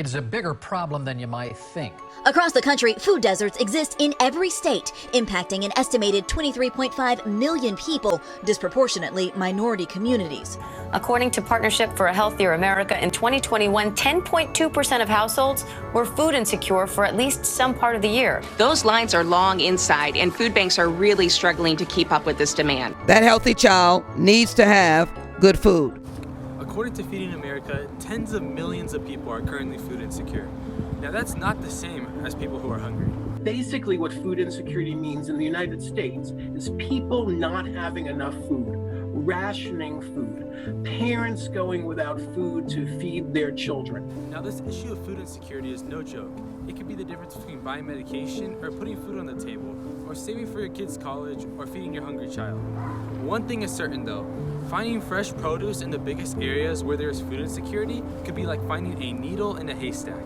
It's a bigger problem than you might think. Across the country, food deserts exist in every state, impacting an estimated 23.5 million people, disproportionately minority communities. According to Partnership for a Healthier America, in 2021, 10.2% of households were food insecure for at least some part of the year. Those lines are long inside, and food banks are really struggling to keep up with this demand. That healthy child needs to have good food. According to Feeding America, tens of millions of people are currently food insecure. Now that's not the same as people who are hungry. Basically what food insecurity means in the United States is people not having enough food, rationing food, parents going without food to feed their children. Now this issue of food insecurity is no joke. It could be the difference between buying medication or putting food on the table, or saving for your kid's college, or feeding your hungry child. One thing is certain though, finding fresh produce in the biggest areas where there's food insecurity could be like finding a needle in a haystack.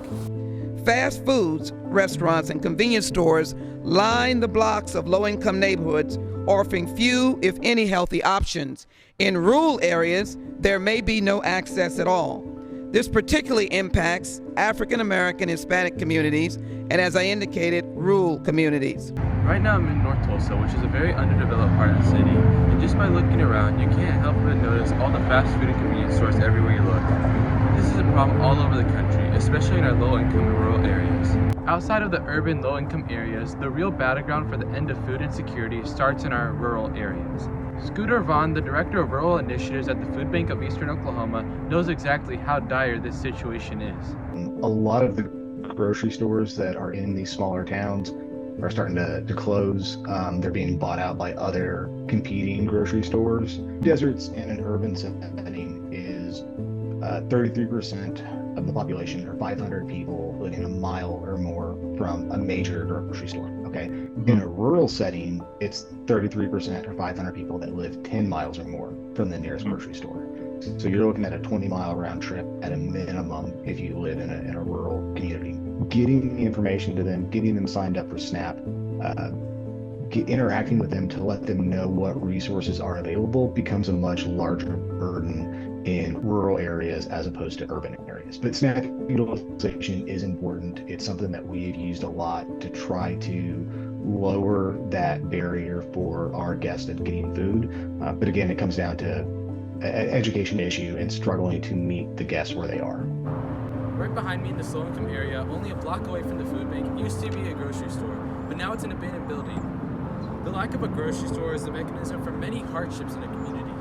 Fast foods, restaurants, and convenience stores line the blocks of low-income neighborhoods, offering few, if any, healthy options. In rural areas, there may be no access at all. This particularly impacts African American, Hispanic communities, and as I indicated, rural communities. Right now I'm in North Tulsa, which is a very underdeveloped part of the city, and just by looking around, you can't help but notice all the fast food and convenience stores everywhere you look. This is a problem all over the country, especially in our low-income and rural areas. Outside of the urban low-income areas, the real battleground for the end of food insecurity starts in our rural areas. Scooter Vaughn, the director of rural initiatives at the Food Bank of Eastern Oklahoma, knows exactly how dire this situation is. A lot of the grocery stores that are in these smaller towns are starting to close. They're being bought out by other competing grocery stores. Deserts in an urban setting is 33% of the population, or 500 people, living a mile or more from a major grocery store. Okay, in a rural setting, it's 33% or 500 people that live 10 miles or more from the nearest grocery store. So you're looking at a 20-mile round trip at a minimum if you live in a rural community. Getting the information to them, getting them signed up for SNAP, interacting with them to let them know what resources are available becomes a much larger burden in rural areas as opposed to urban areas. But SNAP utilization is important. It's something that we've used a lot to try to lower that barrier for our guests of getting food. But again, it comes down to an education issue and struggling to meet the guests where they are. Right behind me in this low-income area, only a block away from the food bank, used to be a grocery store, but now it's an abandoned building. The lack of a grocery store is the mechanism for many hardships in a community.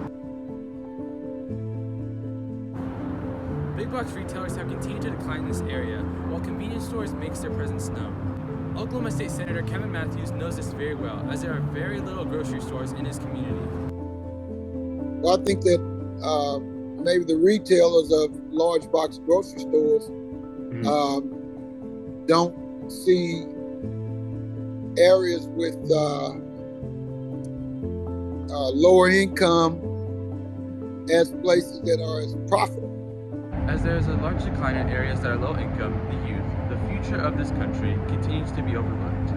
Big box retailers have continued to decline in this area, while convenience stores makes their presence known. Oklahoma State Senator Kevin Matthews knows this very well, as there are very little grocery stores in his community. Well, I think that maybe the retailers of large box grocery stores don't see areas with lower income as places that are as profitable. As there is a large decline in areas that are low income, the youth, the future of this country, continues to be overlooked.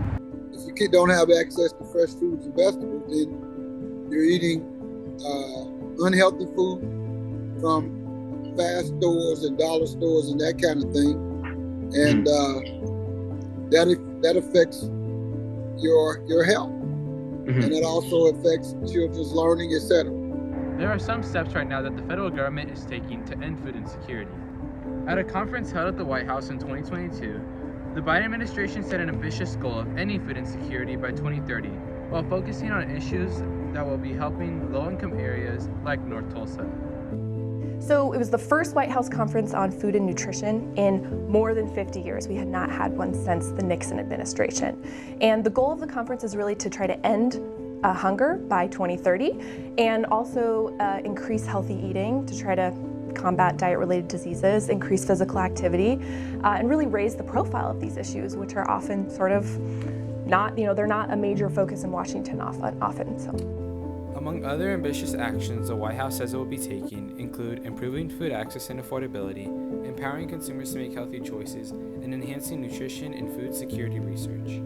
If your kid don't have access to fresh fruits and vegetables, then you're eating unhealthy food from fast stores and dollar stores and that kind of thing, and that affects your health, and it also affects children's learning, etc. There are some steps right now that the federal government is taking to end food insecurity. At a conference held at the White House in 2022, the Biden administration set an ambitious goal of ending food insecurity by 2030, while focusing on issues that will be helping low-income areas like North Tulsa. So it was the first White House conference on food and nutrition in more than 50 years. We had not had one since the Nixon administration. And the goal of the conference is really to try to end hunger by 2030 and also increase healthy eating to try to combat diet-related diseases, increase physical activity, and really raise the profile of these issues, which are often sort of not, they're not a major focus in Washington often. So. Among other ambitious actions the White House says it will be taking include improving food access and affordability, empowering consumers to make healthy choices, and enhancing nutrition and food security research.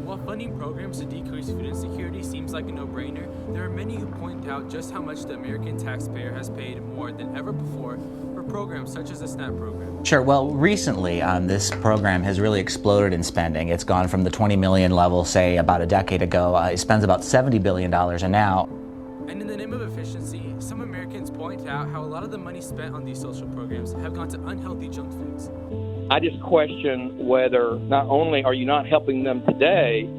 While funding programs to decrease food insecurity seems like a no-brainer, there are many who point out just how much the American taxpayer has paid more than ever before for for programs such as the SNAP program? Sure. Well, recently, this program has really exploded in spending. It's gone from the 20 million level, say, about a decade ago. It spends about $70 billion, and now. And in the name of efficiency, some Americans point out how a lot of the money spent on these social programs have gone to unhealthy junk foods. I just question whether not only are you not helping them today,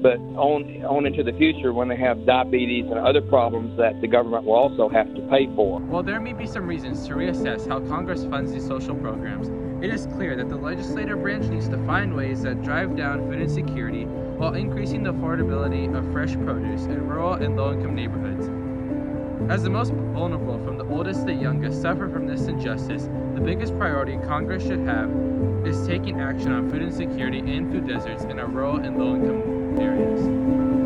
but on into the future when they have diabetes and other problems that the government will also have to pay for. While there may be some reasons to reassess how Congress funds these social programs, it is clear that the legislative branch needs to find ways that drive down food insecurity while increasing the affordability of fresh produce in rural and low-income neighborhoods. As the most vulnerable from the oldest to the youngest suffer from this injustice, the biggest priority Congress should have is taking action on food insecurity and food deserts in our rural and low-income areas.